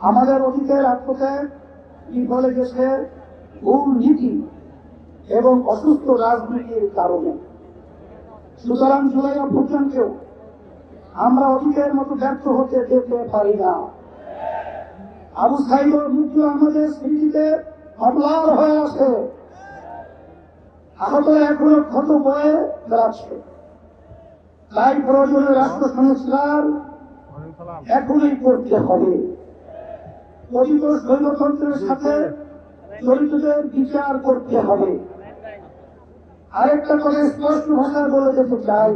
আমাদের অতীতের আত্মত্যাগ বিফলে গেছে ভুল নীতি এবং অসুস্থ রাজনীতির কারণে। সুতরাং জুলাই অভ্যুত্থানকেও আমরা অতীতের মতো ব্যর্থ হতে যেতে পারি না। আবু সাইদের মৃত্যু আমাদের স্মৃতিতে অম্লান হয়ে আছে। আহতরা এখনো ক্ষত বয়ে বেড়াচ্ছে। তাই প্রয়োজনে রাষ্ট্র সংস্কার এখনই করতে হবে। পতিত স্বৈরতন্ত্রের সাথে জড়িতদের বিচার করতে হবে। আরেকটা কথা স্পষ্ট ভাষায় বলে যেতে চাই,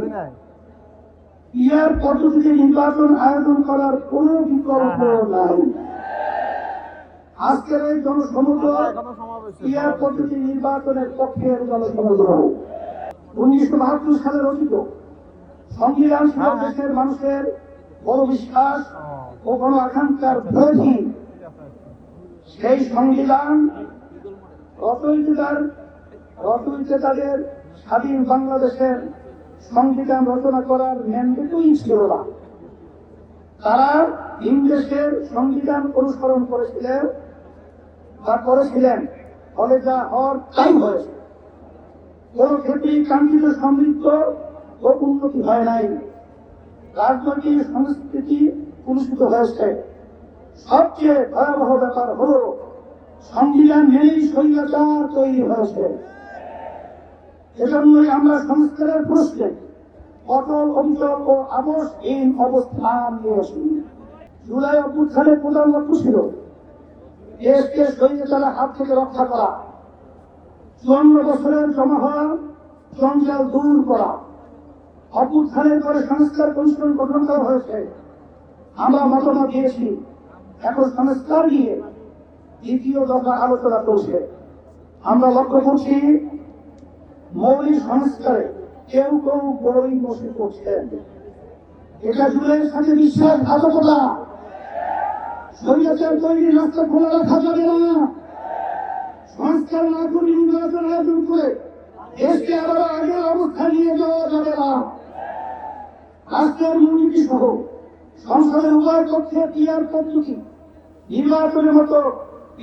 পিআর পদ্ধতিতে নির্বাচন আয়োজন করার কোন বিকল্প নাই। আজকের এই জনসমুদ্র পিআর পদ্ধতি নির্বাচনের পক্ষের জনসমুদ্র। 1972 সালে রচিত সংবিধান ছিল দেশের মানুষের বড় বিশ্বাস ও গণ আকাঙ্ক্ষার বিরোধী। সেই সংবিধান রচয়িতাদের স্বাধীন বাংলাদেশের সংবিধান রচনা করার ম্যান্ডেটই ছিল না। তারা ইংরেজের সংবিধান অনুসরণ করেছিলেন, ফলে যা হওয়ার তাই হয়েছে। কোন ক্ষেত্রেই কাঙ্ক্ষিত সমৃদ্ধ ও উন্নতি হয় নাই। রাজনৈতিক সংস্কৃতি কলুষিত হয়েছে। সবচেয়ে ভয়াবহ ব্যাপার হল সংবিধান মেনেই স্বৈরাচার তৈরি হয়েছে। এজন্যই আমরা সংস্কারের প্রশ্নে অটল, অবিচল ও আবশহীন অবস্থান নিয়েছি। জুলাই অভ্যুত্থানের প্রধান লক্ষ্য ছিল দেশকে স্বৈরাচারের হাত থেকে রক্ষা করা, 54 বছরের জমা হওয়া জঞ্জাল দূর করা। অভ্যুত্থানের পরে সংস্কার কমিশন গঠন করা হয়েছে। আমরা মতামত দিয়েছি। এখন সংস্কার নিয়ে দ্বিতীয় দফা আলোচনা চলছে। আমরা লক্ষ্য করছি মৌলিক সংস্কারে কেউ কেউ বড়ই মসি করছেন। এটা জুলাইয়ের সাথে বিশ্বাসঘাতকতা। স্বৈরাচার তৈরি রাস্তা খোলা রাখা যাবে না। সংস্কার না করে নির্বাচন আয়োজন করে দেশকে আবার আগের অবস্থা নিয়ে যাওয়া যাবে না। রাষ্ট্রের মূলনীতি সহ সংসদের উভয় পক্ষে পিআর পদ্ধতি নির্বাচনের মতো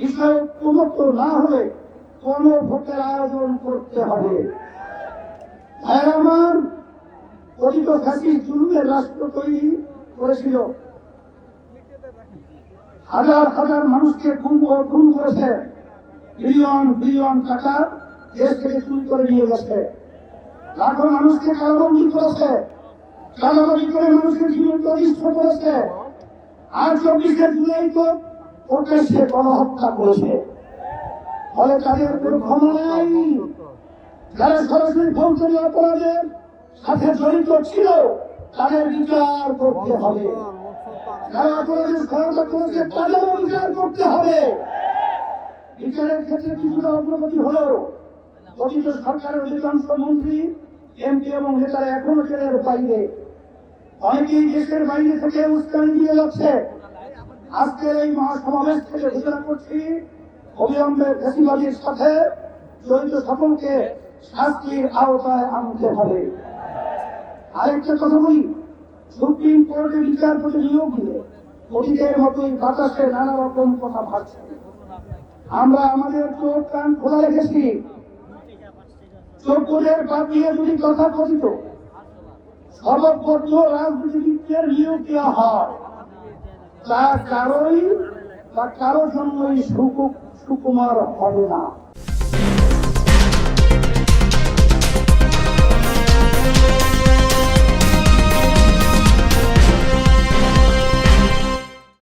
বিষয় প্রমুক্ত না হলে কোন ভোটের আয়োজন করতে হবে। আমার কথিত ফ্যাসিস্ট জুলুমের রাষ্ট্র তৈরি করেছিল। হাজার হাজার মানুষকে খুন করেছে। বিলিয়ন বিলিয়ন টাকা দেশ থেকে চুরি করে নিয়ে গেছে। লাখো মানুষকে কারাবন্দী করেছে। চাঁদাবাজি করে মানুষের জীবন অতিষ্ঠ করেছে। আর 24শে জুলাই তো প্রকাশ্যে গণহত্যা করেছে। ফলে তাদের কোনো ক্ষমা নাই। যারা সরাসরি ফৌজদারি অপরাধের সাথে জড়িত ছিল তাদের বিচার করতে হবে। যারা অপরাধের সহায়তা করেছে তাদেরও বিচার করতে হবে। বিচারের ক্ষেত্রে কিছুটা অগ্রগতি হলেও কথিত সরকারের অধিকাংশ মন্ত্রী, এমপি এবং নেতারা এখনো জেলের বাইরে। অনেকেই দেশের বাইরে থেকে উস্কানি দিয়ে যাচ্ছে। আজকের এই মহাসমাবেশ থেকে ঘোষণা করছি, অবিলম্বে ফ্যাসিবাদীর সাথে জড়িত সকলকে শাস্তির আওতায় আনতে হবে। আরেকটা কথা বলি, সুপ্রিম কোর্টের বিচারপতি নিয়োগ দিলে অতীতের মতোই বাতাসে নানা রকম কথা ভাবছে। আমরা আমাদের চোখ কান খোলা রেখেছি। চোখের বাদ দিয়ে যদি কথা কথিত সর্বপক্ষ রাজনীতিবিদদের নিয়োগ দেওয়া হয় তা কারোর জন্যই সুকুমার হবে না।